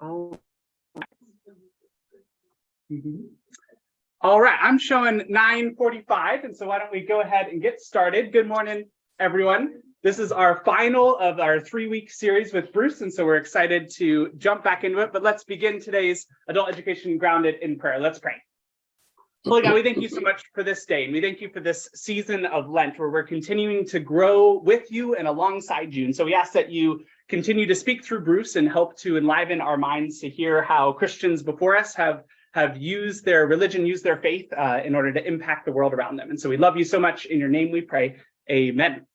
Oh. All right, I'm showing 9:45, and so why don't we go ahead and get started. Good morning, everyone. This is our final of our 3-week series with Bruce, and so we're excited to jump back into it. But let's begin today's adult education grounded in prayer. Let's pray. Holy God, we thank you so much for this day, and we thank you for this season of Lent where we're continuing to grow with you and alongside you. And so we ask that you continue to speak through Bruce and help to enliven our minds to hear how Christians before us have used their religion, used their faith in order to impact the world around them. And so we love you so much. In your name we pray. Amen.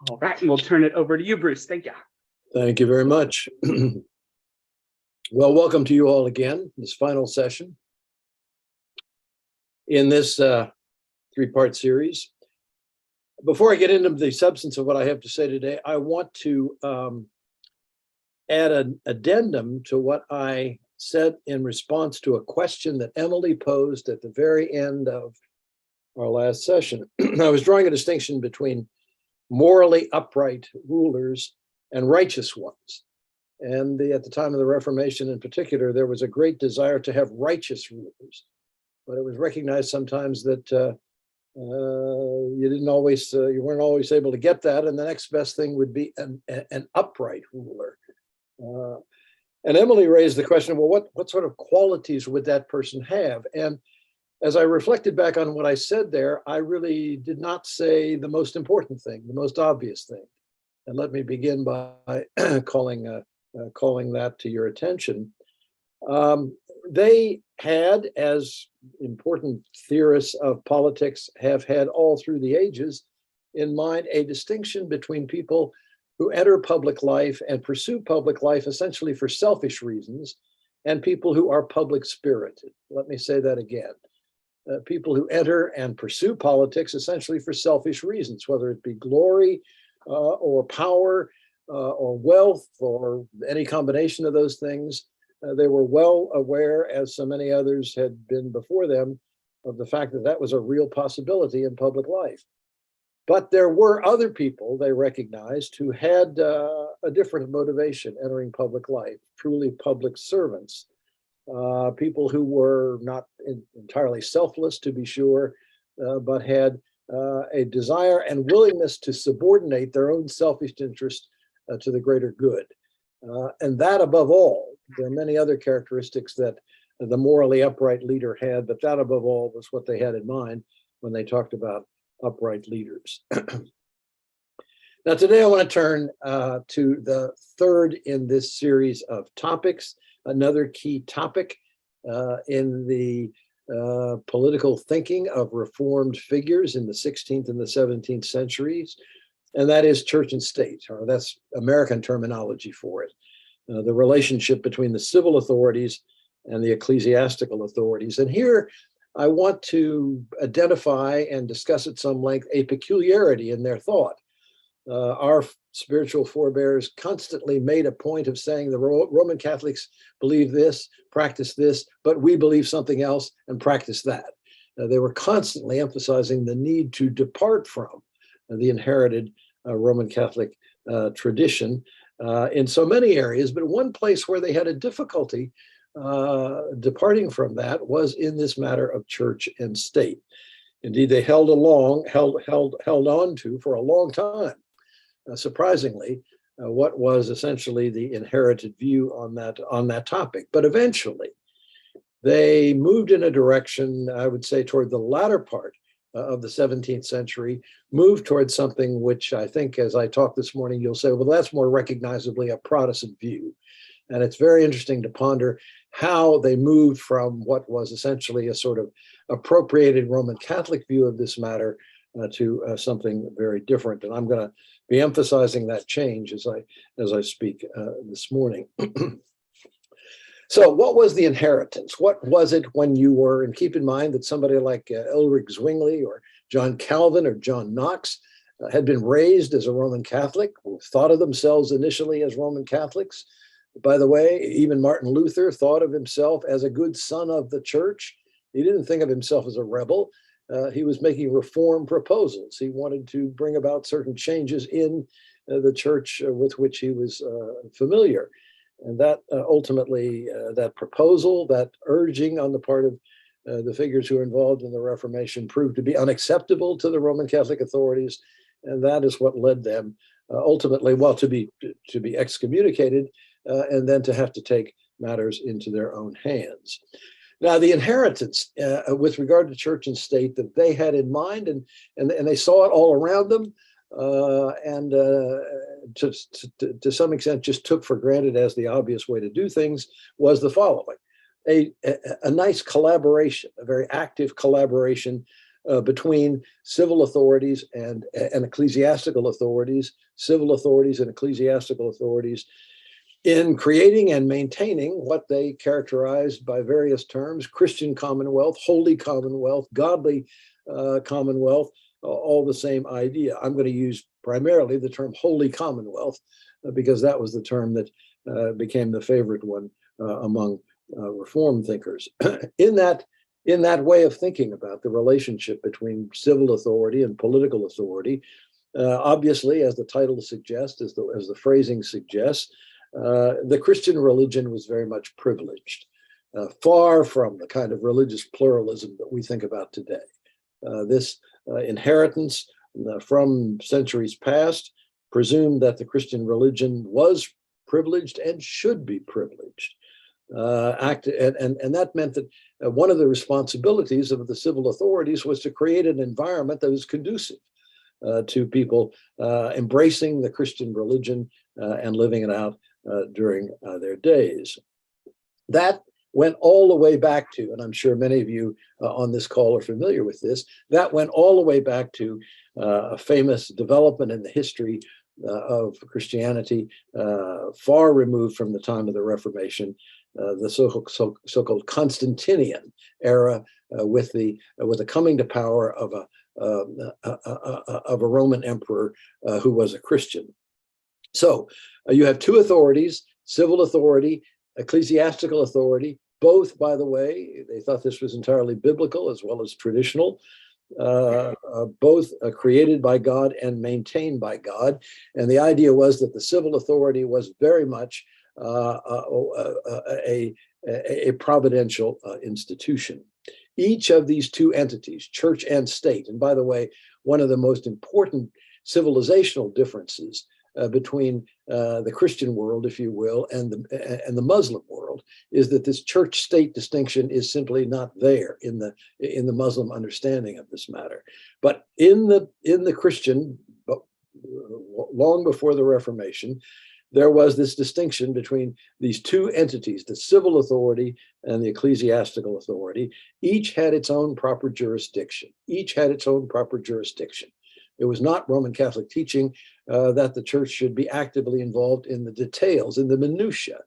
All right, and we'll turn it over to you, Bruce. Thank you. Thank you very much. Well, welcome to you all again, this final session in this 3-part series. Before I get into the substance of what I have to say today, I want to add an addendum to what I said in response to a question that Emily posed at the very end of our last session. I was drawing a distinction between morally upright rulers and righteous ones. And at the time of the Reformation in particular, there was a great desire to have righteous rulers. But it was recognized sometimes that you weren't always able to get that, and the next best thing would be an upright ruler. And Emily raised the question, well, what sort of qualities would that person have? And as I reflected back on what I said there, I really did not say the most important thing, the most obvious thing. And let me begin by calling that to your attention. They had, as important theorists of politics have had all through the ages, in mind a distinction between people who enter public life and pursue public life essentially for selfish reasons, and people who are public spirited. Let me say that again. People who enter and pursue politics essentially for selfish reasons, whether it be glory or power or wealth or any combination of those things. They were well aware, as so many others had been before them, of the fact that that was a real possibility in public life. But there were other people they recognized who had a different motivation entering public life, truly public servants, people who were not entirely selfless, to be sure, but had a desire and willingness to subordinate their own selfish interest to the greater good. And that above all, there are many other characteristics that the morally upright leader had, but that above all was what they had in mind when they talked about upright leaders. Now, today I want to turn to the third in this series of topics, another key topic in the political thinking of Reformed figures in the 16th and the 17th centuries, and that is church and state, or that's American terminology for it. The relationship between the civil authorities and the ecclesiastical authorities. And here I want to identify and discuss at some length a peculiarity in their thought. Our spiritual forebears constantly made a point of saying the Roman Catholics believe this, practice this, but we believe something else and practice that. They were constantly emphasizing the need to depart from the inherited Roman Catholic tradition in so many areas, but one place where they had a difficulty departing from that was in this matter of church and state. Indeed, they held on to for a long time, surprisingly, what was essentially the inherited view on that topic. But eventually, they moved in a direction, I would say, toward the latter part of the 17th century, moved towards something which I think, as I talk this morning, you'll say, well, that's more recognizably a Protestant view. And it's very interesting to ponder how they moved from what was essentially a sort of appropriated Roman Catholic view of this matter to something very different. And I'm going to be emphasizing that change as I speak this morning. So what was the inheritance? What was it when you were, and keep in mind that somebody like Ulrich Zwingli or John Calvin or John Knox had been raised as a Roman Catholic, thought of themselves initially as Roman Catholics. By the way, even Martin Luther thought of himself as a good son of the church. He didn't think of himself as a rebel. He was making reform proposals. He wanted to bring about certain changes in the church with which he was familiar. And that ultimately, that proposal, that urging on the part of the figures who were involved in the Reformation proved to be unacceptable to the Roman Catholic authorities. And that is what led them ultimately, well, to be excommunicated and then to have to take matters into their own hands. Now, the inheritance with regard to church and state that they had in mind, and they saw it all around them, and to some extent just took for granted as the obvious way to do things, was the following: a nice collaboration, a very active collaboration between civil authorities and ecclesiastical authorities, civil authorities and ecclesiastical authorities, in creating and maintaining what they characterized by various terms: Christian commonwealth, holy commonwealth, godly commonwealth, all the same idea. I'm going to use primarily the term holy commonwealth because that was the term that became the favorite one among Reform thinkers. In that way of thinking about the relationship between civil authority and political authority, obviously, as the title suggests, as the phrasing suggests, the Christian religion was very much privileged, far from the kind of religious pluralism that we think about today. This inheritance from centuries past presumed that the Christian religion was privileged and should be privileged. And that meant that one of the responsibilities of the civil authorities was to create an environment that was conducive to people embracing the Christian religion and living it out during their days. That went all the way back to, and I'm sure many of you on this call are familiar with this, that went all the way back to a famous development in the history of Christianity, far removed from the time of the Reformation, the so-called Constantinian era, with the coming to power of a Roman emperor who was a Christian. So you have two authorities: civil authority, ecclesiastical authority. Both, by the way, they thought this was entirely biblical as well as traditional. Both created by God and maintained by God. And the idea was that the civil authority was very much a providential institution. Each of these two entities, church and state, and by the way, one of the most important civilizational differences between the Christian world, if you will, and the Muslim world, is that this church-state distinction is simply not there in the Muslim understanding of this matter. But in the Christian, long before the Reformation, there was this distinction between these two entities, the civil authority and the ecclesiastical authority. Each had its own proper jurisdiction. It was not Roman Catholic teaching that the church should be actively involved in the details, in the minutiae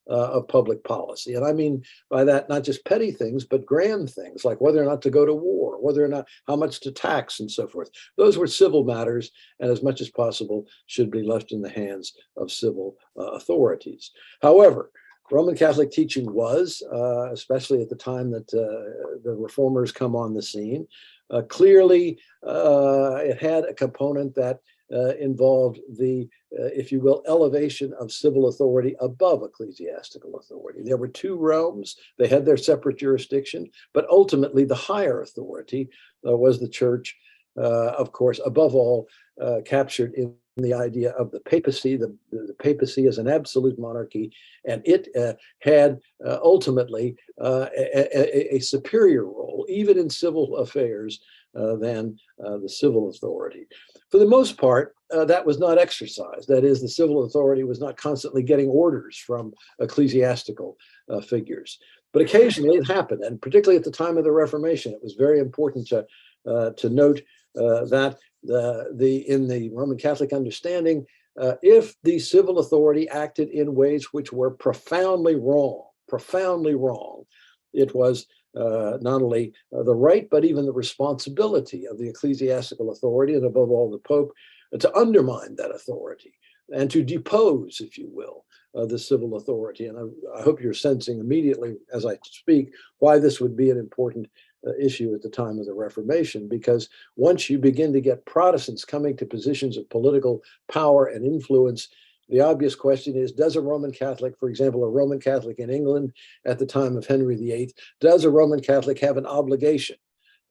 of public policy. And I mean by that, not just petty things, but grand things, like whether or not to go to war, whether or not, how much to tax, and so forth. Those were civil matters, and as much as possible should be left in the hands of civil authorities. However, Roman Catholic teaching was, especially at the time that the reformers come on the scene, clearly it had a component that involved the, if you will, elevation of civil authority above ecclesiastical authority. There were two realms. They had their separate jurisdiction, but ultimately the higher authority was the church, of course, above all, captured in the idea of the papacy. The papacy is an absolute monarchy, and it had ultimately a superior role, even in civil affairs, than the civil authority. For the most part, that was not exercised. That is, the civil authority was not constantly getting orders from ecclesiastical figures. But occasionally it happened, and particularly at the time of the Reformation, it was very important to note that in the Roman Catholic understanding, if the civil authority acted in ways which were profoundly wrong, it was not only the right, but even the responsibility of the ecclesiastical authority, and above all the Pope, to undermine that authority and to depose, if you will, the civil authority. And I hope you're sensing immediately as I speak why this would be an important issue at the time of the Reformation, because once you begin to get Protestants coming to positions of political power and influence, the obvious question is, does a Roman Catholic, for example, a Roman Catholic in England at the time of Henry VIII, does a Roman Catholic have an obligation,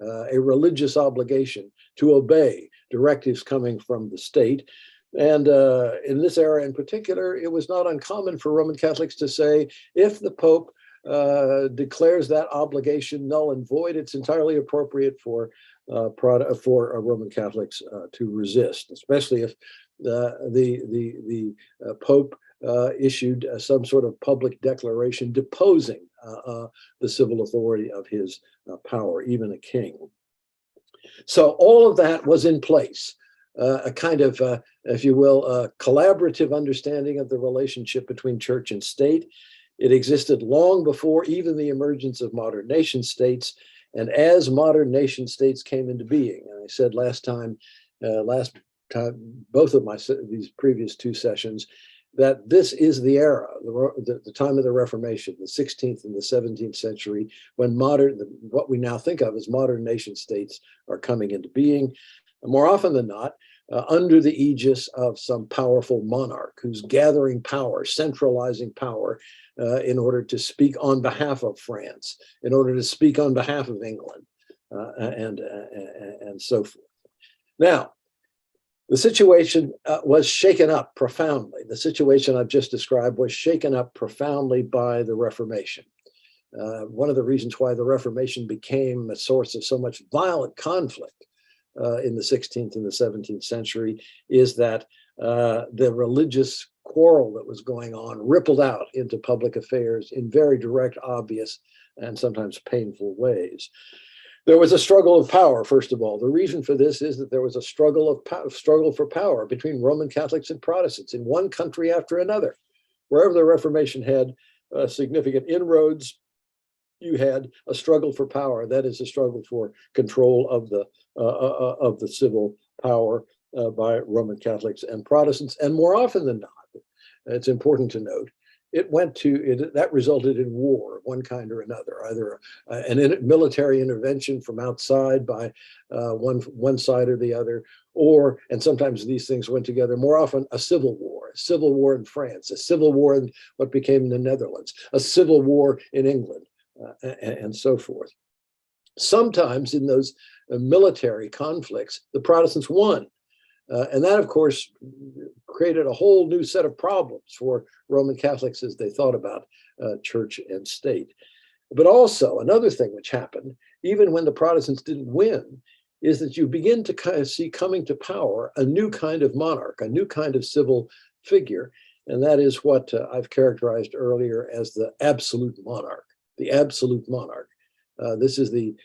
a religious obligation to obey directives coming from the state? And in this era in particular, it was not uncommon for Roman Catholics to say, if the Pope declares that obligation null and void, it's entirely appropriate for Roman Catholics to resist, especially if the Pope issued some sort of public declaration deposing the civil authority of his power, even a king. So all of that was in place. A kind of, if you will, collaborative understanding of the relationship between church and state. It existed long before even the emergence of modern nation states. And as modern nation states came into being, and I said last time, both of these previous two sessions, that this is the era, the time of the Reformation, the 16th and the 17th century, when what we now think of as modern nation states are coming into being. More often than not, under the aegis of some powerful monarch who's gathering power, centralizing power in order to speak on behalf of France, in order to speak on behalf of England, and so forth. Now, the situation was shaken up profoundly. The situation I've just described was shaken up profoundly by the Reformation. One of the reasons why the Reformation became a source of so much violent conflict in the 16th and the 17th century is that the religious quarrel that was going on rippled out into public affairs in very direct, obvious, and sometimes painful ways. There was a struggle of power, first of all. The reason for this is that there was a struggle for power between Roman Catholics and Protestants in one country after another. Wherever the Reformation had significant inroads, you had a struggle for power. That is, a struggle for control of the civil power by Roman Catholics and Protestants. And more often than not, it's important to note, that resulted in war of one kind or another, either a military intervention from outside by one side or the other, and sometimes these things went together, more often a civil war in France, a civil war in what became the Netherlands, a civil war in England, and so forth. Sometimes in those military conflicts, the Protestants won. And that, of course, created a whole new set of problems for Roman Catholics as they thought about church and state. But also, another thing which happened, even when the Protestants didn't win, is that you begin to kind of see coming to power a new kind of monarch, a new kind of civil figure. And that is what I've characterized earlier as the absolute monarch, the absolute monarch. This is the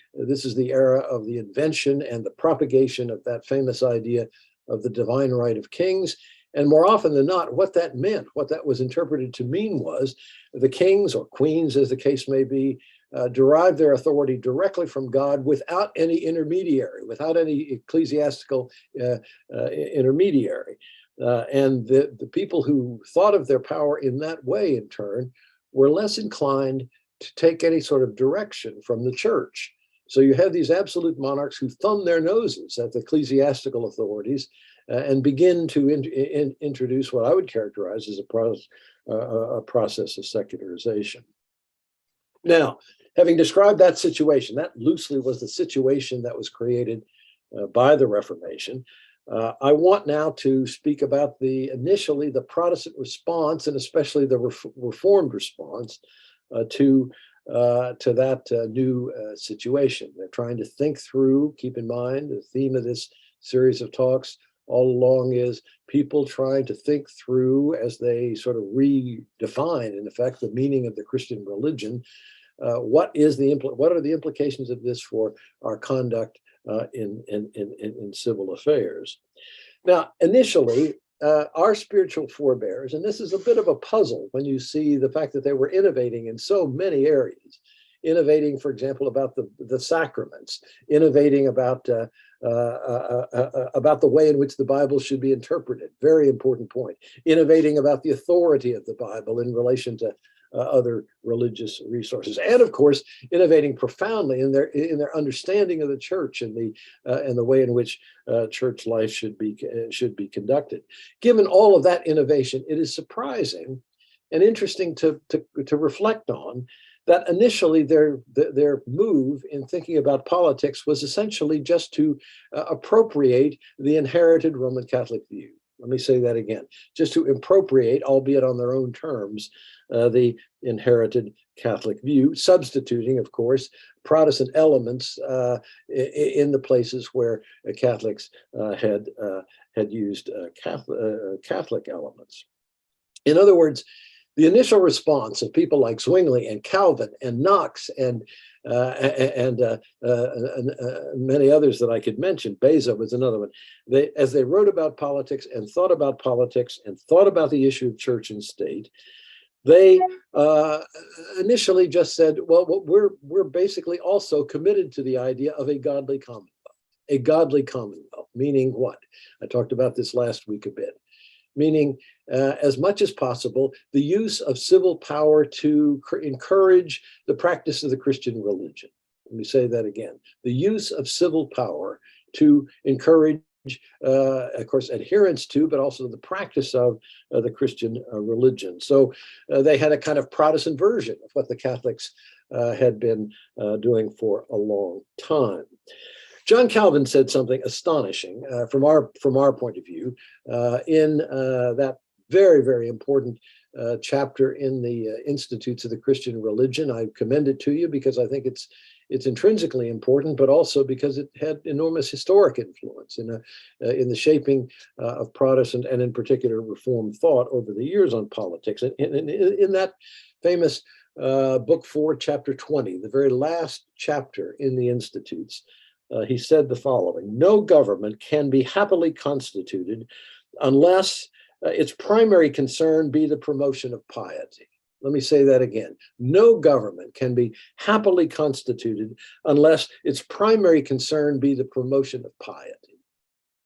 era of the invention and the propagation of that famous idea of the divine right of kings. And more often than not, what that meant, what that was interpreted to mean was the kings or queens, as the case may be, derived their authority directly from God without any intermediary, without any ecclesiastical intermediary. And the people who thought of their power in that way, in turn, were less inclined to take any sort of direction from the church. So you have these absolute monarchs who thumb their noses at the ecclesiastical authorities and begin to introduce what I would characterize as a process of secularization. Now, having described that situation, that loosely was the situation that was created by the Reformation. I want now to speak about initially the Protestant response, and especially the Reformed response to that new situation. They're trying to think through, keep in mind, the theme of this series of talks all along is people trying to think through as they sort of redefine, in effect, the meaning of the Christian religion. What are the implications of this for our conduct in civil affairs? Now, initially, our spiritual forebears, and this is a bit of a puzzle when you see the fact that they were innovating in so many areas, innovating, for example, about the sacraments, innovating about the way in which the Bible should be interpreted, very important point, innovating about the authority of the Bible in relation to other religious resources, and of course, innovating profoundly in their understanding of the church and the way in which church life should be conducted. Given all of that innovation, it is surprising and interesting to reflect on that initially their move in thinking about politics was essentially just to appropriate the inherited Roman Catholic view. Let me say that again, just to appropriate, albeit on their own terms, the inherited Catholic view, substituting, of course, Protestant elements in the places where Catholics had used Catholic elements. In other words, the initial response of people like Zwingli and Calvin and Knox and many others that I could mention, Beza was another one, as they wrote about politics and thought about the issue of church and state, they initially just said, well, we're basically also committed to the idea of a godly commonwealth. A godly commonwealth, meaning what? I talked about this last week a bit. Meaning, as much as possible, the use of civil power to encourage the practice of the Christian religion. Let me say that again. The use of civil power to encourage, of course, adherence to, but also the practice of the Christian religion. So they had a kind of Protestant version of what the Catholics had been doing for a long time. John Calvin said something astonishing from our point of view in that very, very important chapter in the Institutes of the Christian Religion. I commend it to you because I think it's intrinsically important, but also because it had enormous historic influence in the shaping of Protestant and in particular Reformed thought over the years on politics. And in that famous book 4, chapter 20, the very last chapter in the Institutes, he said the following: no government can be happily constituted unless its primary concern be the promotion of piety. Let me say that again. No government can be happily constituted unless its primary concern be the promotion of piety.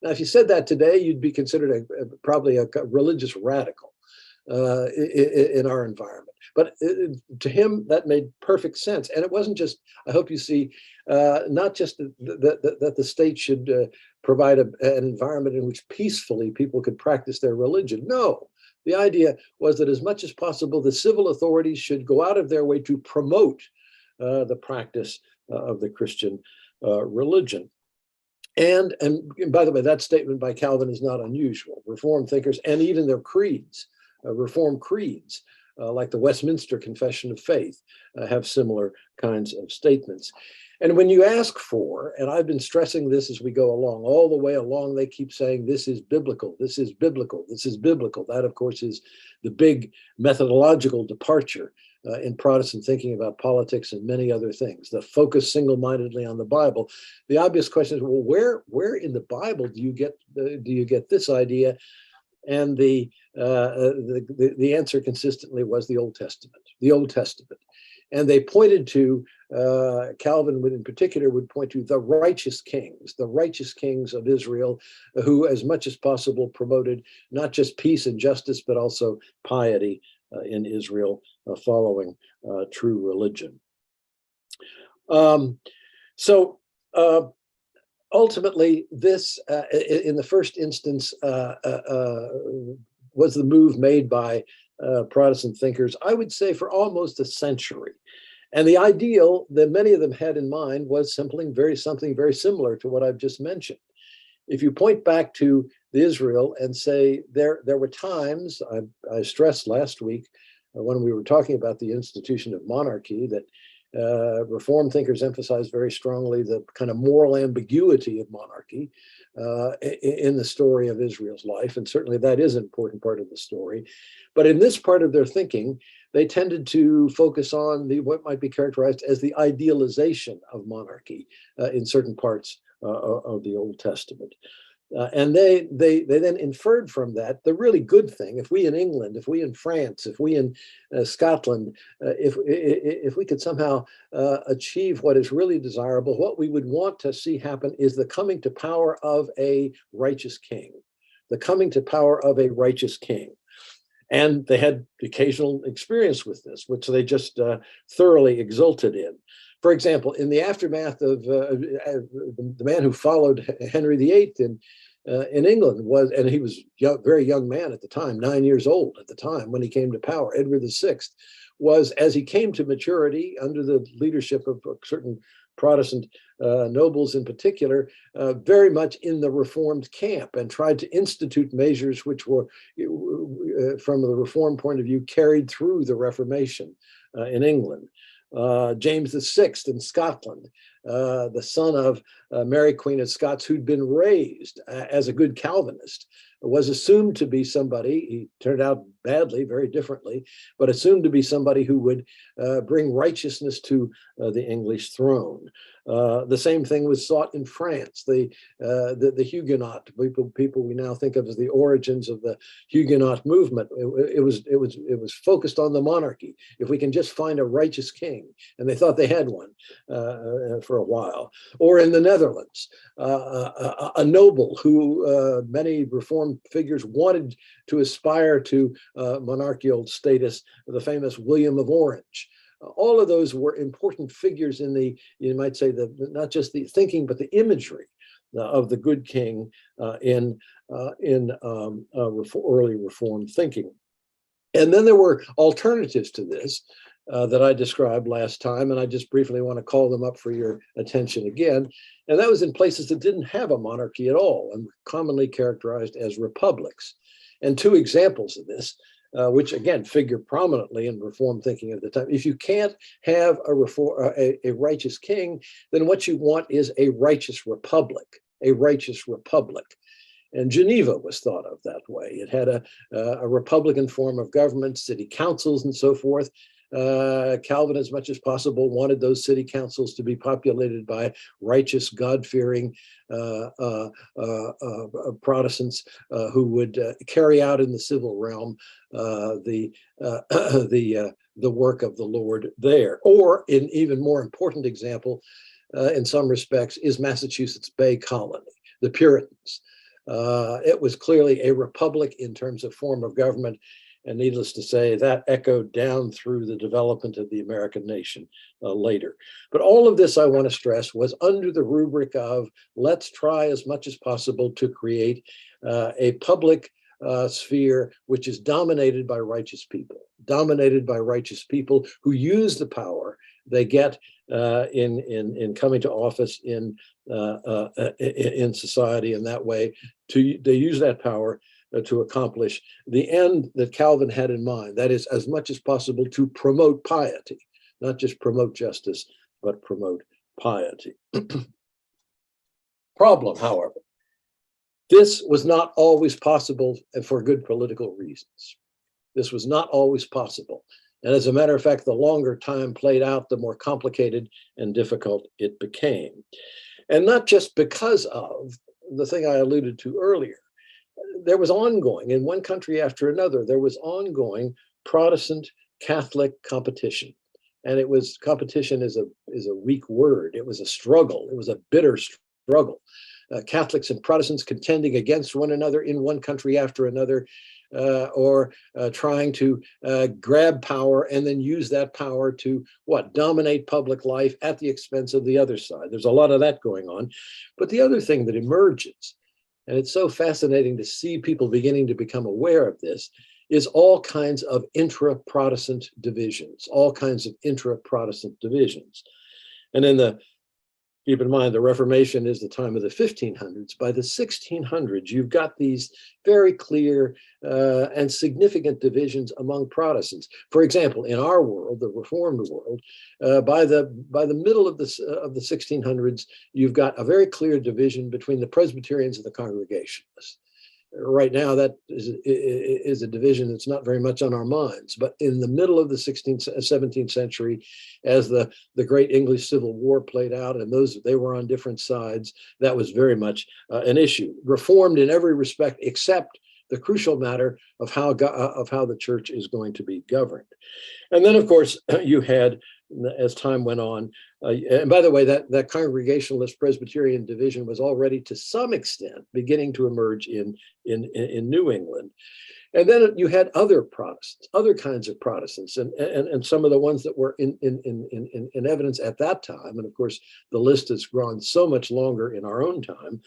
Now, if you said that today, you'd be considered probably a religious radical in our environment. But to him, that made perfect sense. And it wasn't just, I hope you see, not just that the state should provide an environment in which peacefully people could practice their religion. No, the idea was that as much as possible, the civil authorities should go out of their way to promote the practice of the Christian religion. And by the way, that statement by Calvin is not unusual. Reformed thinkers and even their creeds, Reformed creeds, like the Westminster Confession of Faith, have similar kinds of statements. And when you ask for, and I've been stressing this as we go along, all the way along, they keep saying, this is biblical, this is biblical, this is biblical. That, of course, is the big methodological departure in Protestant thinking about politics and many other things. The focus single-mindedly on the Bible. The obvious question is, well, where in the Bible do you get this idea? And the answer consistently was the Old Testament, the Old Testament. And they pointed to, Calvin in particular would point to the righteous kings of Israel, who as much as possible promoted not just peace and justice, but also piety in Israel, following true religion. Ultimately, this, in the first instance, was the move made by Protestant thinkers, I would say, for almost a century. And the ideal that many of them had in mind was something very similar to what I've just mentioned. If you point back to Israel and say there were times, I stressed last week when we were talking about the institution of monarchy, that Reformed thinkers emphasized very strongly the kind of moral ambiguity of monarchy in the story of Israel's life. And certainly that is an important part of the story. But in this part of their thinking, they tended to focus on what might be characterized as the idealization of monarchy in certain parts of the Old Testament. And they then inferred from that the really good thing. If we in England, if we in France, if we in Scotland, if we could somehow achieve what is really desirable, what we would want to see happen is the coming to power of a righteous king, the coming to power of a righteous king. And they had occasional experience with this, which they just thoroughly exulted in. For example, in the aftermath of the man who followed Henry VIII in England was, and he was a very young man at the time, 9 years old at the time when he came to power, Edward VI, was, as he came to maturity under the leadership of certain Protestant nobles in particular, very much in the Reformed camp, and tried to institute measures which were, from the Reform point of view, carried through the Reformation in England. James VI in Scotland, the son of Mary Queen of Scots, who'd been raised as a good Calvinist, was assumed to be somebody, he turned out badly, very differently, but assumed to be somebody who would bring righteousness to the English throne. The same thing was sought in France. The Huguenot people we now think of as the origins of the Huguenot movement. It was focused on the monarchy. If we can just find a righteous king, and they thought they had one for a while. Or in the Netherlands, a noble who many Reformed figures wanted to aspire to monarchical status, the famous William of Orange. All of those were important figures in the, you might say, not just the thinking, but the imagery of the good king in early Reform thinking. And then there were alternatives to this that I described last time, and I just briefly want to call them up for your attention again. And that was in places that didn't have a monarchy at all and commonly characterized as republics. And two examples of this, which again figure prominently in Reform thinking at the time. If you can't have a righteous king, then what you want is a righteous republic, a righteous republic. And Geneva was thought of that way. It had a republican form of government, city councils and so forth. Calvin, as much as possible, wanted those city councils to be populated by righteous, God-fearing Protestants who would carry out in the civil realm the work of the Lord there. Or, an even more important example, in some respects, is Massachusetts Bay Colony, the Puritans. It was clearly a republic in terms of form of government. And needless to say, that echoed down through the development of the American nation later. But all of this, I want to stress, was under the rubric of let's try as much as possible to create a public sphere which is dominated by righteous people who use the power they get in coming to office in society in that way. They use that power to accomplish the end that Calvin had in mind. That is, as much as possible, to promote piety, not just promote justice, but promote piety. Problem, however, this was not always possible for good political reasons. This was not always possible. And as a matter of fact, the longer time played out, the more complicated and difficult it became. And not just because of the thing I alluded to earlier. There was ongoing, in one country after another, there was ongoing Protestant Catholic competition. And it was, competition is a weak word. It was a struggle. It was a bitter struggle. Catholics and Protestants contending against one another in one country after another, or trying to grab power and then use that power to dominate public life at the expense of the other side. There's a lot of that going on. But the other thing that emerges, and it's so fascinating to see people beginning to become aware of this, is all kinds of intra-Protestant divisions, And keep in mind, the Reformation is the time of the 1500s. By the 1600s, you've got these very clear and significant divisions among Protestants. For example, in our world, the Reformed world, by the middle of the 1600s, you've got a very clear division between the Presbyterians and the Congregationalists. Right now, that is a division that's not very much on our minds. But in the middle of the 17th century, as the Great English Civil War played out, and they were on different sides, that was very much an issue. Reformed in every respect, except the crucial matter of how the church is going to be governed. And then, of course, you had, as time went on, and by the way, that Congregationalist Presbyterian division was already to some extent beginning to emerge in New England. And then you had other Protestants, other kinds of Protestants, and some of the ones that were in evidence at that time. And of course, the list has grown so much longer in our own time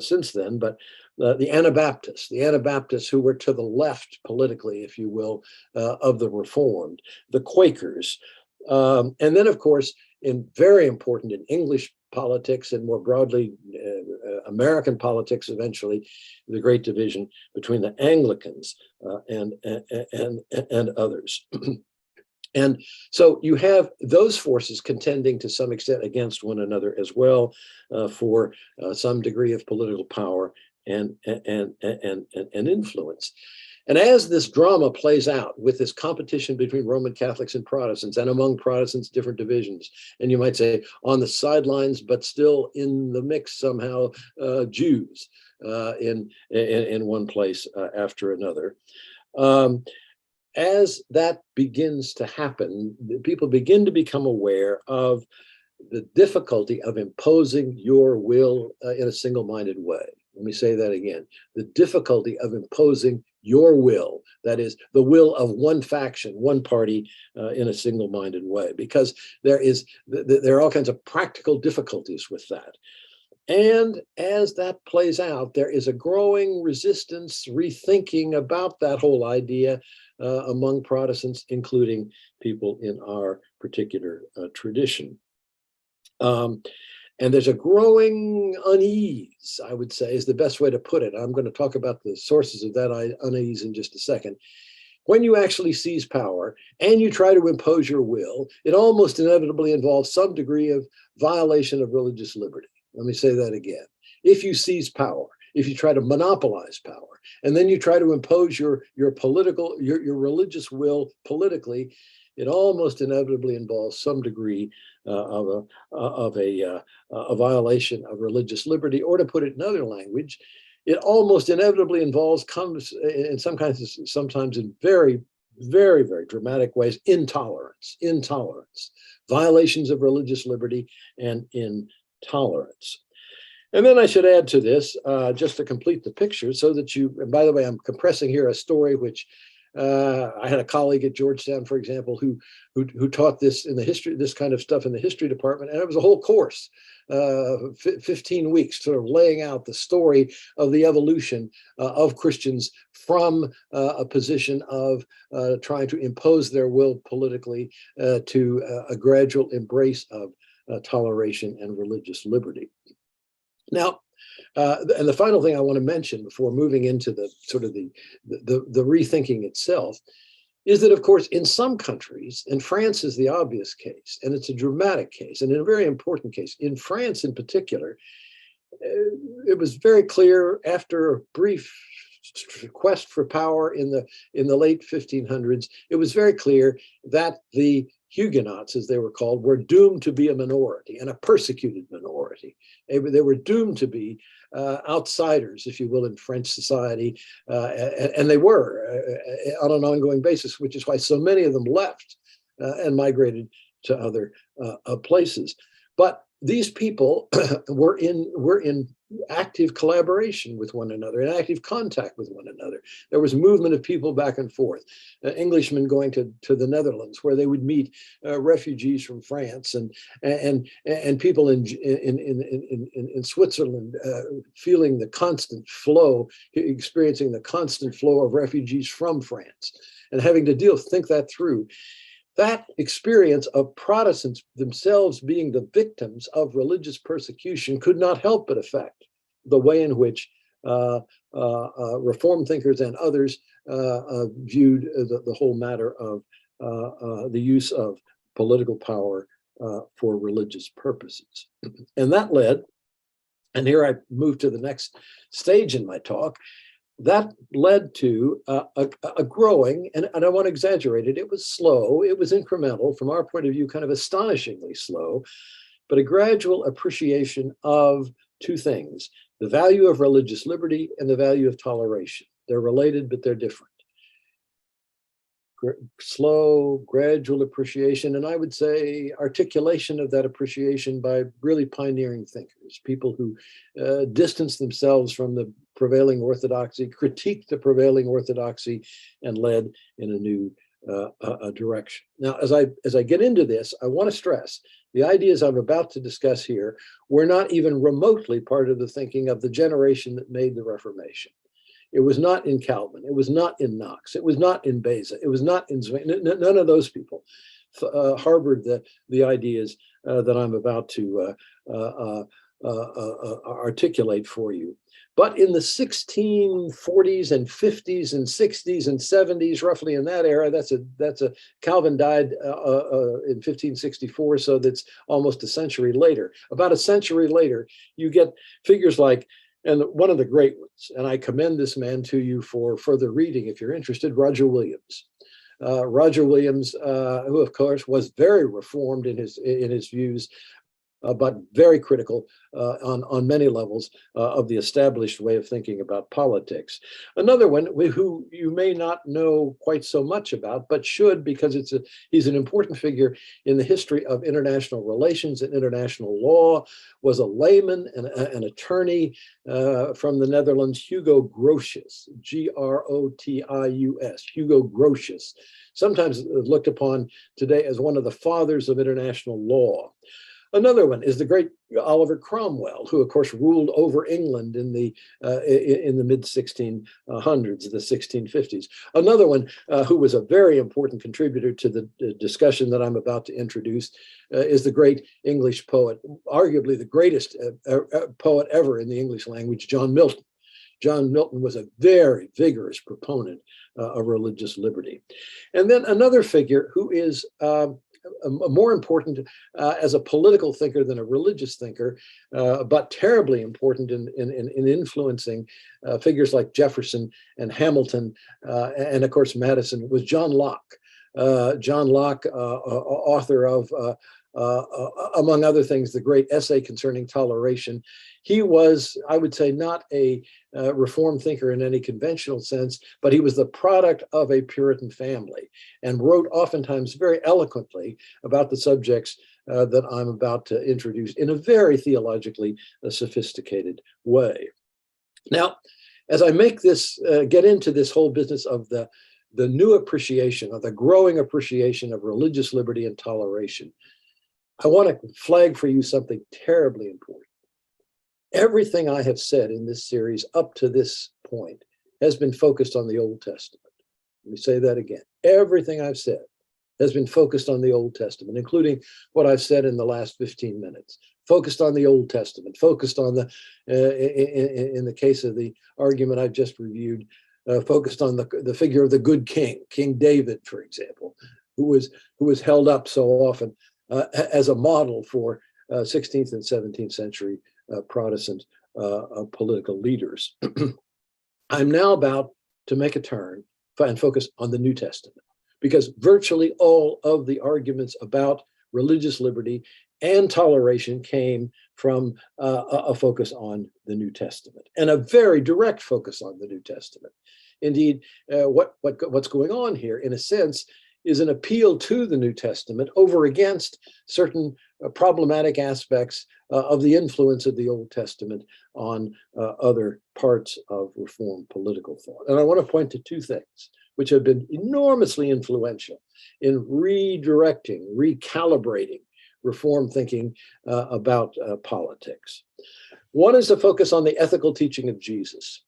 since then. But the Anabaptists who were to the left politically, if you will, of the Reformed, the Quakers, and then, of course, very important in English politics and more broadly American politics, eventually, the great division between the Anglicans and others. And so you have those forces contending to some extent against one another as well for some degree of political power and influence. And as this drama plays out with this competition between Roman Catholics and Protestants, and among Protestants, different divisions, and you might say on the sidelines, but still in the mix somehow, Jews in one place after another. As that begins to happen, people begin to become aware of the difficulty of imposing your will in a single-minded way. Let me say that again. The difficulty of imposing your will, that is the will of one faction, one party in a single-minded way, because there are all kinds of practical difficulties with that. And as that plays out, there is a growing resistance, rethinking about that whole idea among Protestants, including people in our particular tradition. And there's a growing unease, I would say, is the best way to put it. I'm going to talk about the sources of that unease in just a second. When you actually seize power and you try to impose your will, it almost inevitably involves some degree of violation of religious liberty. Let me say that again. If you seize power, if you try to monopolize power, and then you try to impose your religious will politically, it almost inevitably involves some degree of a violation of religious liberty, or to put it in other language, it almost inevitably involves, in some kinds, sometimes in very, very, very dramatic ways, intolerance, violations of religious liberty and intolerance. And then I should add to this, just to complete the picture, so that and by the way, I'm compressing here a story which I had a colleague at Georgetown, for example, who taught this this kind of stuff in the history department, and it was a whole course, 15 weeks, sort of laying out the story of the evolution of Christians from a position of trying to impose their will politically to a gradual embrace of toleration and religious liberty. Now, and the final thing I want to mention before moving into the sort of the rethinking itself is that, of course, in some countries, and France is the obvious case, and it's a dramatic case, and a very important case. In France, in particular, it was very clear after a brief quest for power in the late 1500s, it was very clear that the Huguenots, as they were called, were doomed to be a minority, and a persecuted minority. They were doomed to be outsiders, if you will, in French society, and they were on an ongoing basis, which is why so many of them left and migrated to other places. But these people were in active collaboration with one another, in active contact with one another. There was movement of people back and forth, Englishmen going to the Netherlands, where they would meet refugees from France, and people in Switzerland feeling the constant flow, experiencing the constant flow of refugees from France, and having to think that through. That experience of Protestants themselves being the victims of religious persecution could not help but affect the way in which Reform thinkers and others viewed the whole matter of the use of political power for religious purposes. And that led, and here I move to the next stage in my talk, that led to a growing, and I don't want to exaggerate it, it was slow, it was incremental, from our point of view, kind of astonishingly slow, but a gradual appreciation of two things: the value of religious liberty and the value of toleration. They're related, but they're different. Slow, gradual appreciation, and I would say articulation of that appreciation by really pioneering thinkers, people who distance themselves from the prevailing orthodoxy, critiqued the prevailing orthodoxy, and led in a new direction. Now, as I get into this, I want to stress the ideas I'm about to discuss here were not even remotely part of the thinking of the generation that made the Reformation. It was not in Calvin. It was not in Knox. It was not in Beza. It was not in Zwingli. None of those people harbored the ideas that I'm about to articulate for you. But in the 1640s and 50s and 60s and 70s, roughly in that era, that's a Calvin died in 1564, so that's almost a century later. About a century later, you get figures like, and one of the great ones, and I commend this man to you for further reading if you're interested, Roger Williams. Roger Williams, who of course was very reformed in his views, but very critical on many levels of the established way of thinking about politics. Another one who you may not know quite so much about, but should, because he's an important figure in the history of international relations and international law, was a layman and an attorney from the Netherlands, Hugo Grotius, Grotius, Hugo Grotius, sometimes looked upon today as one of the fathers of international law. Another one is the great Oliver Cromwell, who of course ruled over England in the mid 1600s, the 1650s. Another one who was a very important contributor to the discussion that I'm about to introduce is the great English poet, arguably the greatest poet ever in the English language, John Milton. John Milton was a very vigorous proponent of religious liberty. And then another figure who is more important as a political thinker than a religious thinker, but terribly important in influencing figures like Jefferson and Hamilton, and of course Madison, was John Locke. John Locke, author of, among other things, the great essay concerning toleration. He was, I would say, not a reform thinker in any conventional sense, but he was the product of a Puritan family and wrote oftentimes very eloquently about the subjects that I'm about to introduce in a very theologically sophisticated way. Now, as I make this, get into this whole business of the new appreciation, of the growing appreciation of religious liberty and toleration, I want to flag for you something terribly important. Everything I have said in this series up to this point has been focused on the Old Testament. Let me say that again. Everything I've said has been focused on the Old Testament, including what I've said in the last 15 minutes. Focused on the Old Testament, focused on the, in the case of the argument I've just reviewed, focused on the figure of the good king, King David, for example, who was held up so often as a model for 16th and 17th century Protestant political leaders. I'm now about to make a turn and focus on the New Testament, because virtually all of the arguments about religious liberty and toleration came from a focus on the New Testament, and a very direct focus on the New Testament. Indeed, what's going on here, in a sense, is an appeal to the New Testament over against certain problematic aspects of the influence of the Old Testament on other parts of Reformed political thought. And I want to point to two things which have been enormously influential in redirecting, recalibrating Reformed thinking about politics. One is the focus on the ethical teaching of Jesus.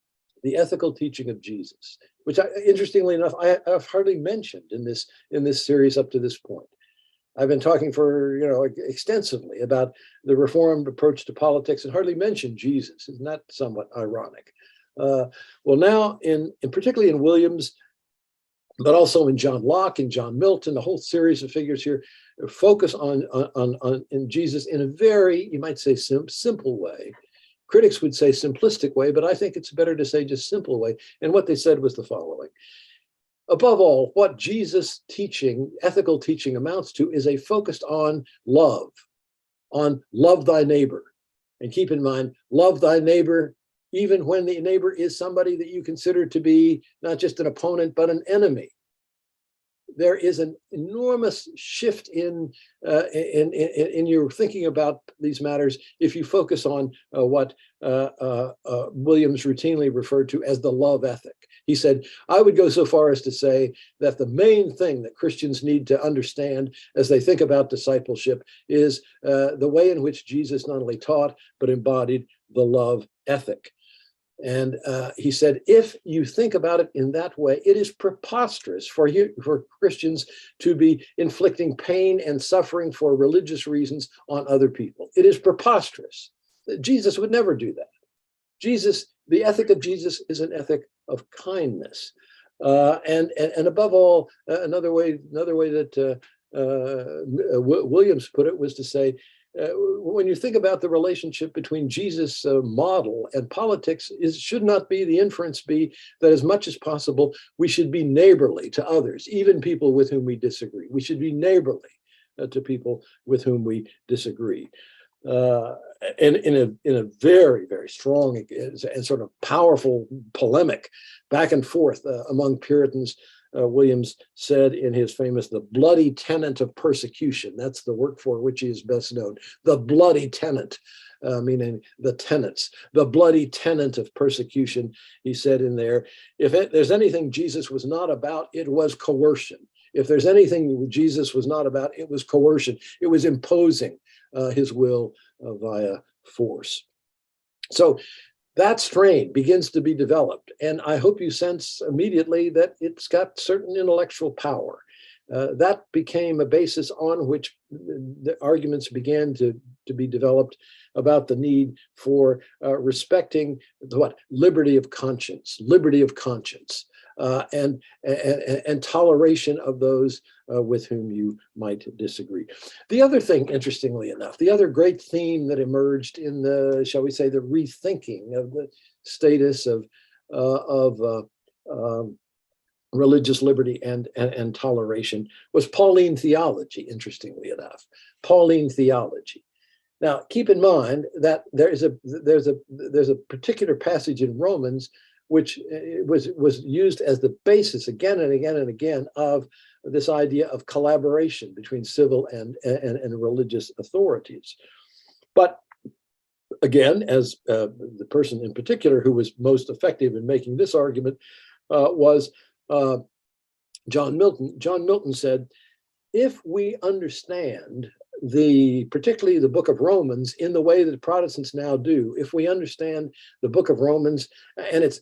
The ethical teaching of Jesus, which interestingly enough, I've hardly mentioned in this series up to this point. I've been talking for extensively about the Reformed approach to politics and hardly mentioned Jesus. Isn't that somewhat ironic? Well, now particularly in Williams, but also in John Locke and John Milton, the whole series of figures here focus on in Jesus in a very, you might say, simple way. Critics would say simplistic way, but I think it's better to say just simple way. And what they said was the following. Above all, what Jesus' teaching, ethical teaching, amounts to is a focus on love thy neighbor. And keep in mind, love thy neighbor, even when the neighbor is somebody that you consider to be not just an opponent, but an enemy. there is an enormous shift in your thinking about these matters if you focus on what Williams routinely referred to as the love ethic. He said, I would go so far as to say that the main thing that Christians need to understand as they think about discipleship is the way in which Jesus not only taught, but embodied the love ethic. And he said, if you think about it in that way, it is preposterous for Christians to be inflicting pain and suffering for religious reasons on other people. It is preposterous. Jesus would never do that. The ethic of Jesus is an ethic of kindness. And above all, another way that Williams put it was to say, when you think about the relationship between Jesus' model and politics, should not be the inference be that as much as possible, we should be neighborly to others, even people with whom we disagree. We should be neighborly to people with whom we disagree. And in a very, very strong and sort of powerful polemic back and forth among Puritans, Williams said in his famous The Bloody Tenet of Persecution, that's the work for which he is best known, the bloody tenet, meaning the tenets, the bloody tenet of persecution. He said in there, if there's anything Jesus was not about, it was coercion. If there's anything Jesus was not about, it was coercion. It was imposing his will via force. So that strain begins to be developed, and I hope you sense immediately that it's got certain intellectual power. That became a basis on which the arguments began to be developed about the need for respecting liberty of conscience, and toleration of those with whom you might disagree. The other thing, interestingly enough, the other great theme that emerged in the, shall we say, the rethinking of the status of religious liberty and toleration was Pauline theology, interestingly enough. Pauline theology. Now, keep in mind that there's a particular passage in Romans which was used as the basis again and again and again of this idea of collaboration between civil and religious authorities. But again, as the person in particular who was most effective in making this argument was John Milton. John Milton said, if we understand particularly the book of Romans in the way that Protestants now do, if we understand the book of Romans and its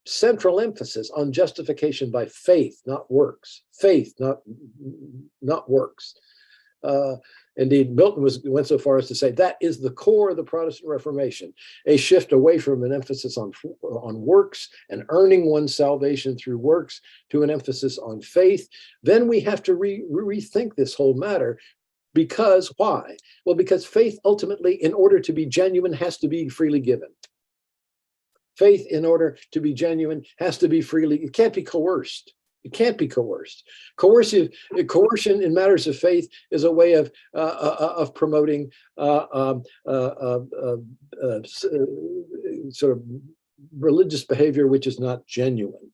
central emphasis on justification by faith, not works, not works. Indeed, Milton went so far as to say that is the core of the Protestant Reformation, a shift away from an emphasis on works and earning one's salvation through works to an emphasis on faith. Then we have to rethink this whole matter. Because why? Well, because faith ultimately, in order to be genuine, has to be freely given. Faith, in order to be genuine, has to be it can't be coerced. It can't be coerced. Coercion in matters of faith is a way of promoting sort of religious behavior which is not genuine.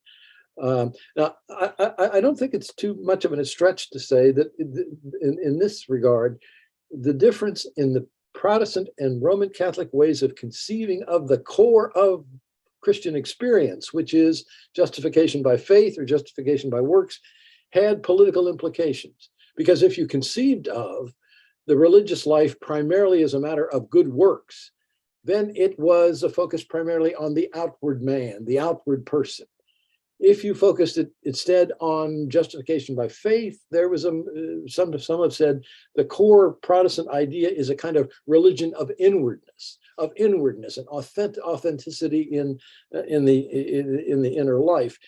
Now, I don't think it's too much of a stretch to say that in this regard, the difference in the Protestant and Roman Catholic ways of conceiving of the core of Christian experience, which is justification by faith or justification by works, had political implications. Because if you conceived of the religious life primarily as a matter of good works, then it was a focus primarily on the outward man, the outward person. If you focused it instead on justification by faith, there was some have said the core Protestant idea is a kind of religion of inwardness and authenticity in the inner life.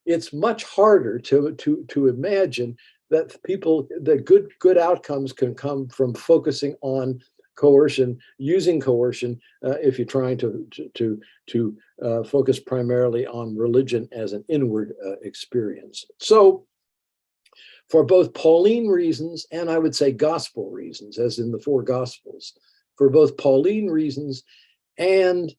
It's much harder to imagine that good outcomes can come from focusing on coercion, using coercion, if you're trying to focus primarily on religion as an inward experience. So, for both Pauline reasons and I would say gospel reasons, as in the four gospels, for both Pauline reasons and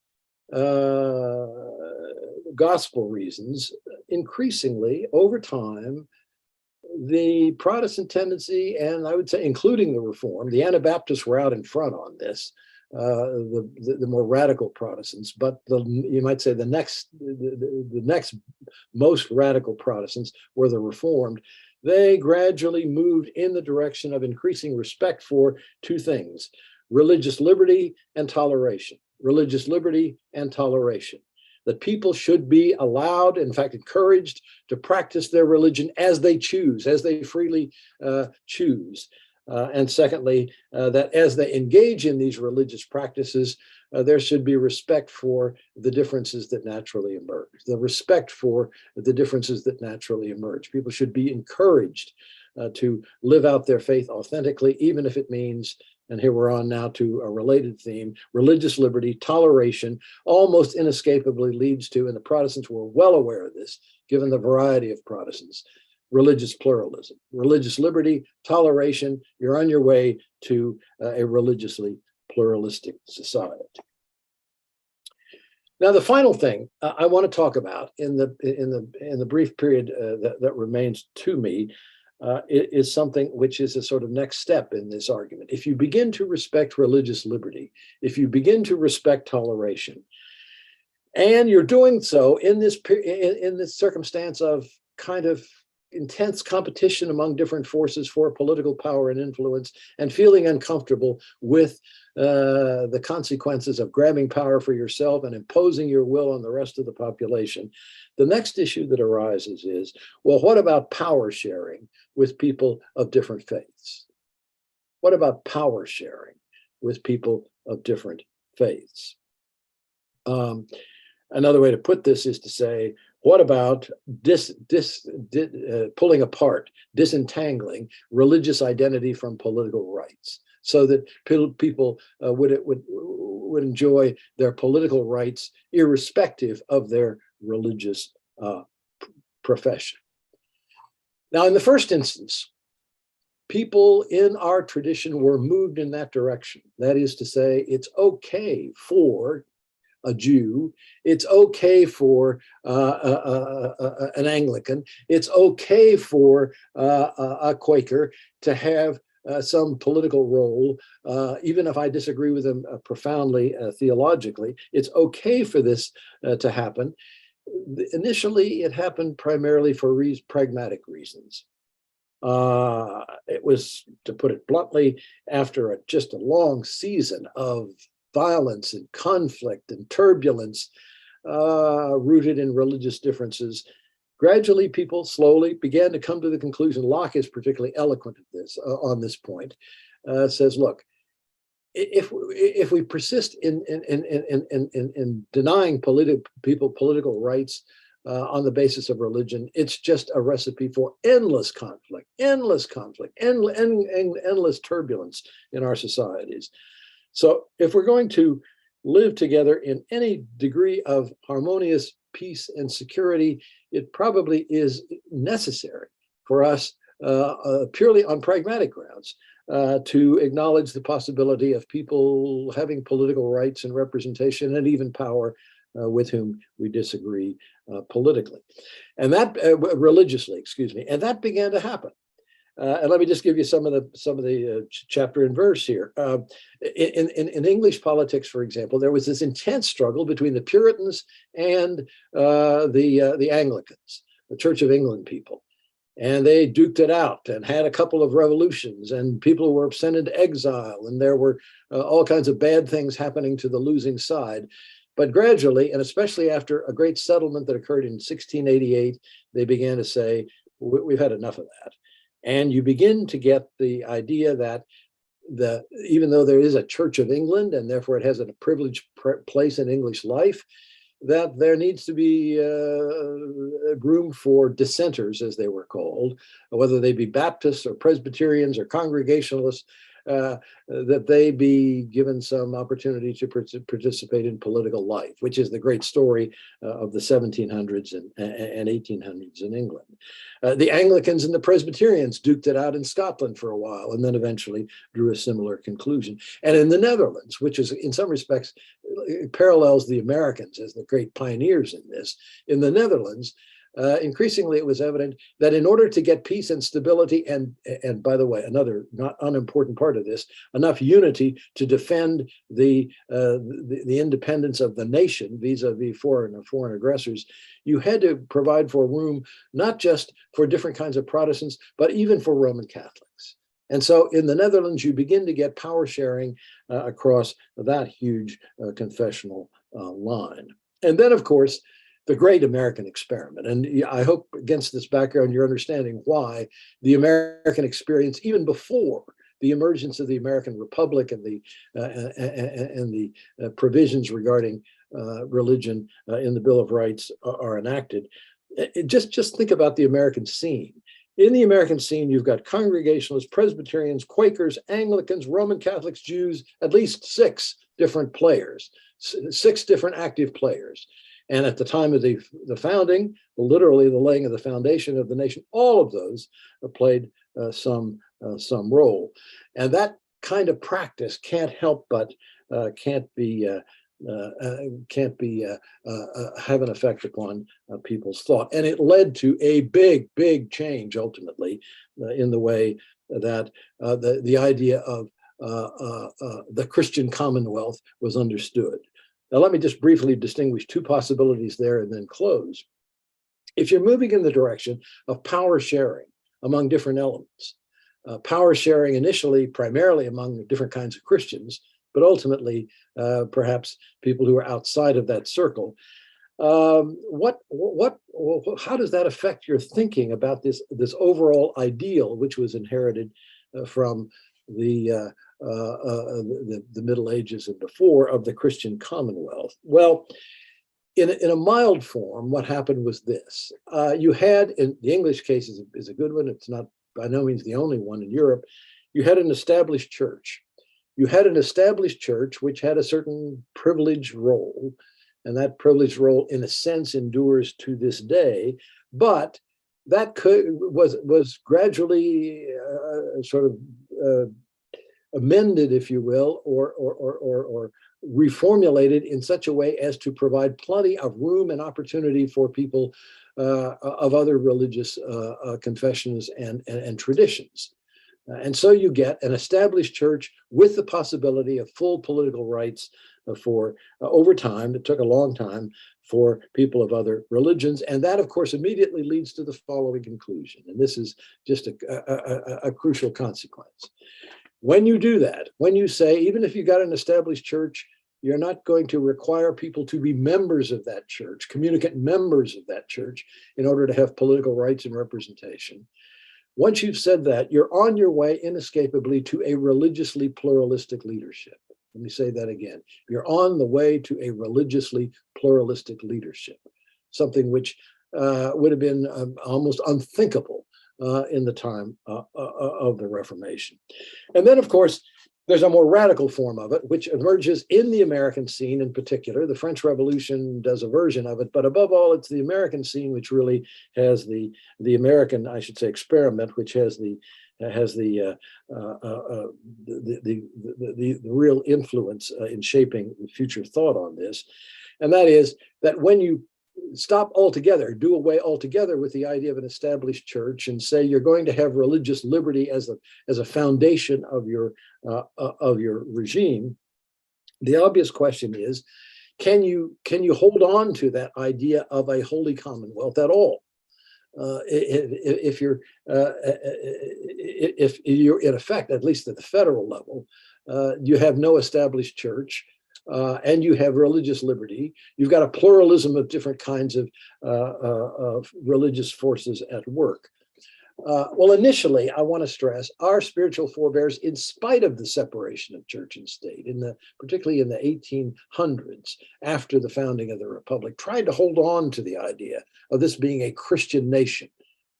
gospel reasons, increasingly over time, the Protestant tendency, and I would say including the Reform, the Anabaptists were out in front on this, the more radical Protestants, but you might say the next most radical Protestants were the Reformed. They gradually moved in the direction of increasing respect for two things: religious liberty and toleration. Religious liberty and toleration. That people should be allowed, in fact, encouraged to practice their religion as they choose, as they freely choose. And secondly, that as they engage in these religious practices, there should be respect for the differences that naturally emerge, the respect for the differences that naturally emerge. People should be encouraged to live out their faith authentically, even if it means, and here we're on now to a related theme, religious liberty, toleration, almost inescapably leads to, and the Protestants were well aware of this, given the variety of Protestants, religious pluralism. Religious liberty, toleration, you're on your way to a religiously pluralistic society. Now, the final thing I want to talk about in the brief period that remains to me is something which is a sort of next step in this argument. If you begin to respect religious liberty, if you begin to respect toleration, and you're doing so in this circumstance of kind of intense competition among different forces for political power and influence, and feeling uncomfortable with the consequences of grabbing power for yourself and imposing your will on the rest of the population, the next issue that arises is, well, what about power sharing with people of different faiths? What about power sharing with people of different faiths? Another way to put this is to say, what about pulling apart, disentangling religious identity from political rights, so that people would enjoy their political rights irrespective of their religious profession? Now, in the first instance, people in our tradition were moved in that direction. That is to say, it's okay for a Jew, it's okay for an Anglican, it's okay for a Quaker to have some political role, even if I disagree with them profoundly theologically. It's okay for this to happen. Initially, it happened primarily for pragmatic reasons. It was, to put it bluntly, after just a long season of violence and conflict and turbulence rooted in religious differences, gradually people slowly began to come to the conclusion. Locke is particularly eloquent at this on this point. Says, look, if we persist in denying people political rights on the basis of religion, it's just a recipe for endless conflict, endless turbulence in our societies. So if we're going to live together in any degree of harmonious peace and security, it probably is necessary for us, purely on pragmatic grounds, to acknowledge the possibility of people having political rights and representation and even power with whom we disagree politically, and that religiously, excuse me, and that began to happen. And let me just give you some of the chapter and verse here. In English politics, for example, there was this intense struggle between the Puritans and the Anglicans, the Church of England people. And they duked it out and had a couple of revolutions, and people were sent into exile, and there were all kinds of bad things happening to the losing side. But gradually, and especially after a great settlement that occurred in 1688, they began to say, we've had enough of that. And you begin to get the idea that even though there is a Church of England, and therefore it has a privileged place in English life, that there needs to be room for dissenters, as they were called, whether they be Baptists or Presbyterians or Congregationalists, that they be given some opportunity to participate in political life, which is the great story of the 1700s and 1800s in England. The Anglicans and the Presbyterians duked it out in Scotland for a while, and then eventually drew a similar conclusion. And in the Netherlands, which is in some respects parallels the Americans as the great pioneers in this, in the Netherlands, increasingly it was evident that in order to get peace and stability, and by the way, another not unimportant part of this, enough unity to defend the independence of the nation vis-a-vis foreign aggressors, you had to provide for room not just for different kinds of Protestants, but even for Roman Catholics. And so in the Netherlands, you begin to get power sharing across that huge confessional line. And then, of course, the great American experiment. And I hope against this background, you're understanding why the American experience, even before the emergence of the American Republic and the provisions regarding religion in the Bill of Rights are enacted. Just think about the American scene. In the American scene, you've got Congregationalists, Presbyterians, Quakers, Anglicans, Roman Catholics, Jews, at least 6 different players, 6 different active players. And at the time of the founding, literally the laying of the foundation of the nation, all of those played some role. And that kind of practice can't help but have an effect upon people's thought. And it led to a big change ultimately in the way that the idea of the Christian Commonwealth was understood. Now, let me just briefly distinguish 2 possibilities there and then close. If you're moving in the direction of power sharing among different elements, power sharing initially primarily among different kinds of Christians, but ultimately perhaps people who are outside of that circle, how does that affect your thinking about this overall ideal, which was inherited from the Middle Ages and before, of the Christian Commonwealth? Well, in a mild form, what happened was this. You had, in the English case is a good one, it's not by no means the only one in Europe, you had an established church. You had an established church which had a certain privileged role, and that privileged role, in a sense, endures to this day. But that was gradually sort of amended, if you will, or reformulated in such a way as to provide plenty of room and opportunity for people of other religious confessions and traditions. And so you get an established church with the possibility of full political rights for over time. It took a long time for people of other religions. And that, of course, immediately leads to the following conclusion. And this is just a crucial consequence. When you do that, when you say, even if you got an established church, you're not going to require people to be members of that church, communicant members of that church, in order to have political rights and representation. Once you've said that, you're on your way inescapably to a religiously pluralistic leadership. Let me say that again. You're on the way to a religiously pluralistic leadership, something which would have been almost unthinkable in the time of the Reformation. And then, of course, there's a more radical form of it, which emerges in the American scene in particular. The French Revolution does a version of it, but above all, it's the American scene which really has the American, I should say, experiment, which has the real influence in shaping future thought on this. And that is that when you stop altogether, do away altogether with the idea of an established church and say you're going to have religious liberty as a foundation of your regime, the obvious question is, can you hold on to that idea of a holy commonwealth at all? If you're in effect, at least at the federal level, you have no established church. And you have religious liberty. You've got a pluralism of different kinds of religious forces at work. Well, initially, I want to stress our spiritual forebears, in spite of the separation of church and state, particularly in the 1800s, after the founding of the Republic, tried to hold on to the idea of this being a Christian nation.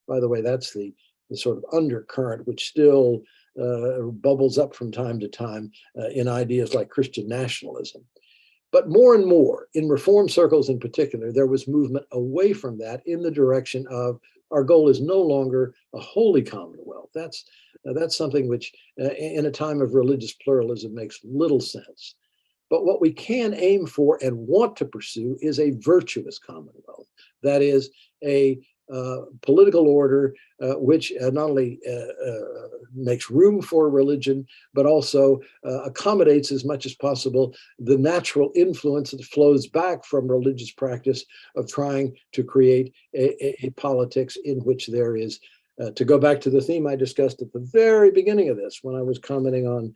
By the way, that's the sort of undercurrent which still bubbles up from time to time in ideas like Christian nationalism. But more and more, in reform circles in particular, there was movement away from that in the direction of our goal is no longer a holy commonwealth. That's something which, in a time of religious pluralism, makes little sense. But what we can aim for and want to pursue is a virtuous commonwealth. That is, a political order which not only makes room for religion, but also accommodates as much as possible the natural influence that flows back from religious practice of trying to create a politics in which there is, to go back to the theme I discussed at the very beginning of this, when I was commenting on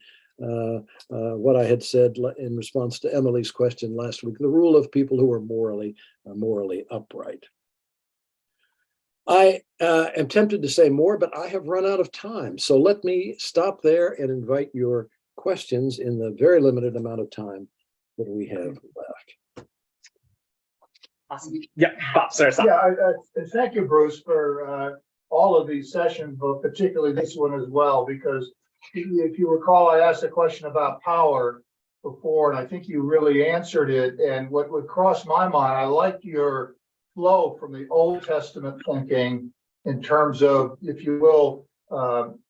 what I had said in response to Emily's question last week, the rule of people who are morally upright. I am tempted to say more, but I have run out of time. So let me stop there and invite your questions in the very limited amount of time that we have left. Awesome. Yeah, Bob, sorry. Yeah, thank you, Bruce, for all of these sessions, but particularly this one as well, because if you recall, I asked a question about power before, and I think you really answered it. And what would cross my mind, I like your flow from the Old Testament thinking in terms of, if you will,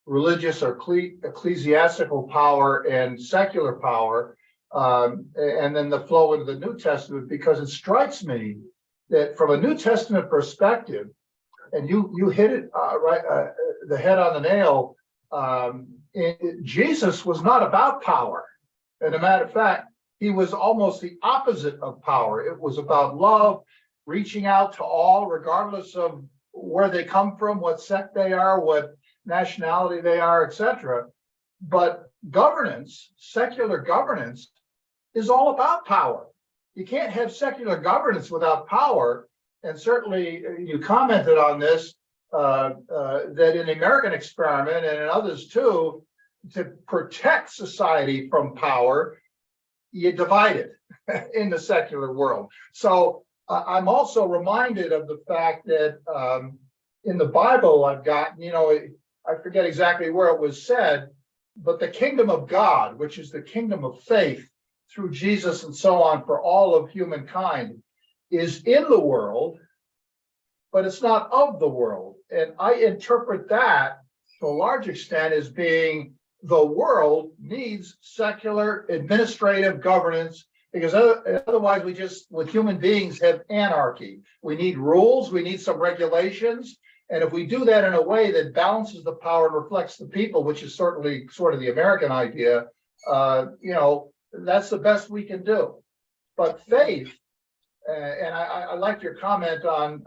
religious or ecclesiastical power and secular power, and then the flow into the New Testament, because it strikes me that from a New Testament perspective, and you hit it right, the head on the nail, Jesus was not about power. As a matter of fact, he was almost the opposite of power. It was about love, reaching out to all, regardless of where they come from, what sect they are, what nationality they are, etc. But governance, secular governance, is all about power. You can't have secular governance without power. And certainly you commented on this, that in the American experiment and in others too, to protect society from power, you divide it in the secular world. So I'm also reminded of the fact that in the Bible I've gotten, I forget exactly where it was said, but the kingdom of God, which is the kingdom of faith through Jesus and so on for all of humankind, is in the world, but it's not of the world. And I interpret that to a large extent as being the world needs secular administrative governance, because otherwise we just, with human beings, have anarchy. We need rules, we need some regulations. And if we do that in a way that balances the power and reflects the people, which is certainly sort of the American idea, that's the best we can do. But faith, and I like your comment on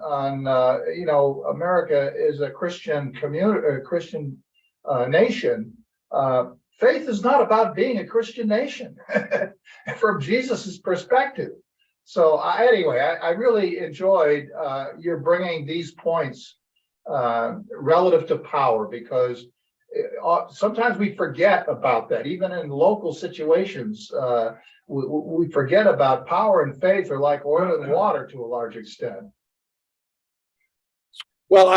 America is a Christian community, a Christian nation. Faith is not about being a Christian nation from Jesus's perspective. So anyway, I really enjoyed your bringing these points relative to power, because sometimes we forget about that. Even in local situations, we forget about power and faith are like oil and water to a large extent. Well,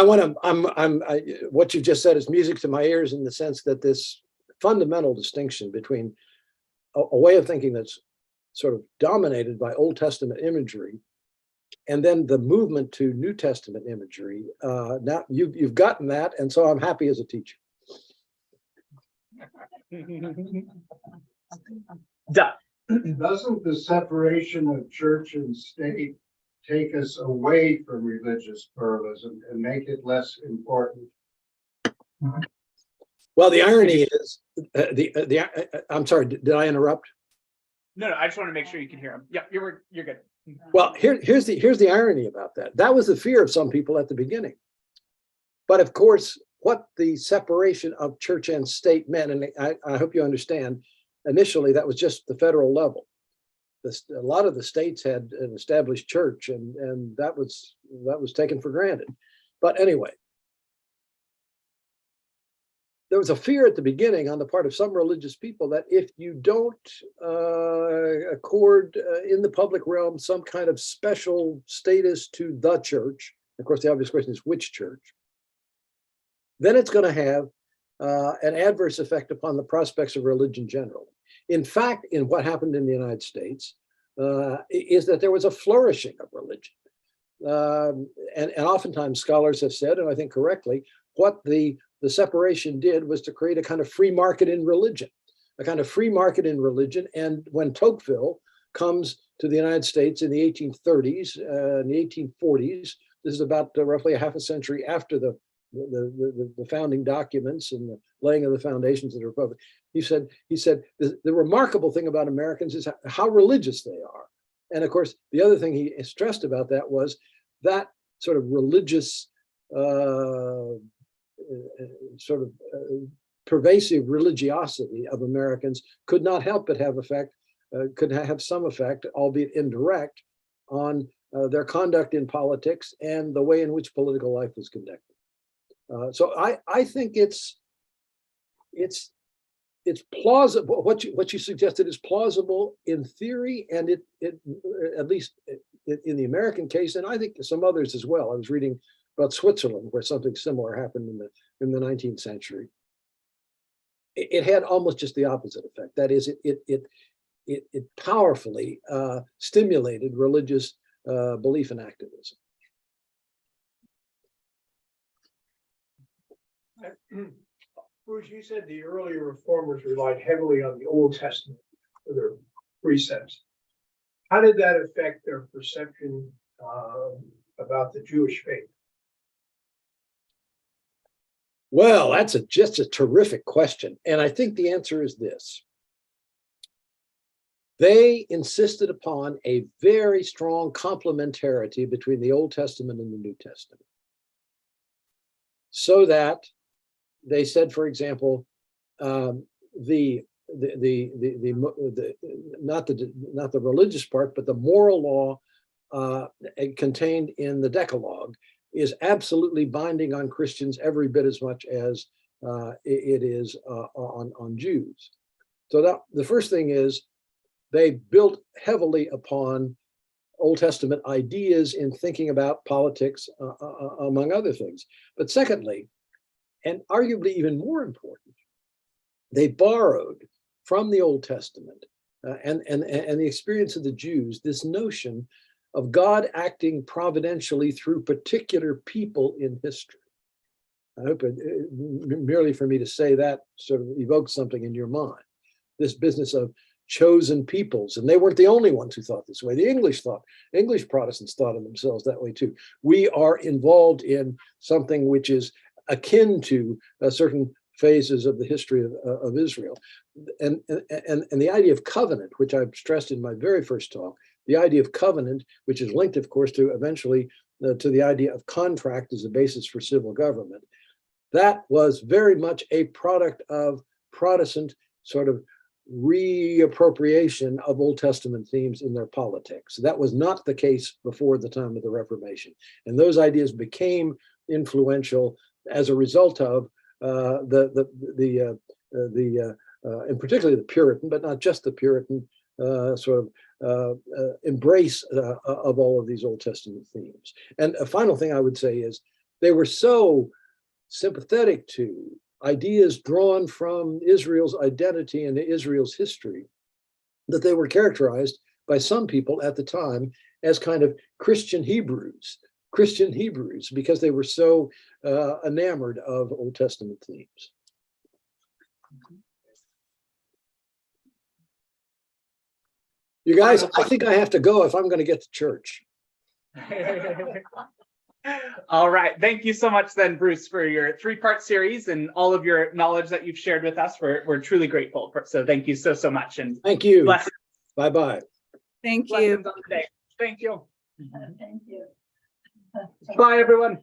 what you just said is music to my ears, in the sense that this fundamental distinction between a way of thinking that's sort of dominated by Old Testament imagery, and then the movement to New Testament imagery. Now you've gotten that, and so I'm happy as a teacher. Doesn't the separation of church and state take us away from religious pluralism and make it less important? Well, the irony is, I'm sorry, did I interrupt? No, I just want to make sure you can hear him. Yeah, you're good. Well, here's the irony about that. That was the fear of some people at the beginning. But of course, what the separation of church and state meant, and I hope you understand, initially that was just the federal level. A lot of the states had an established church, and that was taken for granted. But anyway, there was a fear at the beginning on the part of some religious people that if you don't accord in the public realm some kind of special status to the church, of course, the obvious question is which church, then it's going to have an adverse effect upon the prospects of religion generally. In fact, in what happened in the United States is that there was a flourishing of religion. And oftentimes scholars have said, and I think correctly, what the separation did was to create a kind of free market in religion, And when Tocqueville comes to the United States in the 1830s, in the 1840s, this is about roughly a half a century after the founding documents and the laying of the foundations of the Republic. He said the remarkable thing about Americans is how religious they are. And of course, the other thing he stressed about that was that sort of religious, pervasive religiosity of Americans could not help but have could have some effect, albeit indirect, on their conduct in politics and the way in which political life was conducted. So I think it's plausible. What you suggested is plausible in theory, and it at least in the American case, and I think some others as well. I was reading about Switzerland, where something similar happened in the 19th century. It had almost just the opposite effect. That is, it powerfully stimulated religious belief and activism. Bruce, you said the earlier reformers relied heavily on the Old Testament for their precepts. How did that affect their perception about the Jewish faith? Well, that's just a terrific question. And I think the answer is this. They insisted upon a very strong complementarity between the Old Testament and the New Testament. So that they said, for example, not the religious part, but the moral law contained in the Decalogue is absolutely binding on Christians every bit as much as it is on Jews. So that the first thing is they built heavily upon Old Testament ideas in thinking about politics, among other things. But secondly, and arguably even more important, they borrowed from the Old Testament and the experience of the Jews this notion of God acting providentially through particular people in history. I hope merely for me to say that sort of evokes something in your mind. This business of chosen peoples, and they weren't the only ones who thought this way. The English Protestants thought of themselves that way too. We are involved in something which is akin to certain phases of the history of Israel. And the idea of covenant, which I've stressed in my very first talk, the idea of covenant, which is linked, of course, to eventually to the idea of contract as a basis for civil government, that was very much a product of Protestant sort of reappropriation of Old Testament themes in their politics. That was not the case before the time of the Reformation. And those ideas became influential as a result of and particularly the Puritan, but not just the Puritan embrace of all of these Old Testament themes. And a final thing I would say is they were so sympathetic to ideas drawn from Israel's identity and Israel's history that they were characterized by some people at the time as kind of Christian Hebrews, because they were so enamored of Old Testament themes. You guys, I think I have to go if I'm going to get to church. All right. Thank you so much then, Bruce, for your three-part series and all of your knowledge that you've shared with us. We're truly grateful. So thank you so much. And thank you. Blessings. Bye-bye. Thank you. Blessings on the day. Thank you. Thank you. Bye, everyone.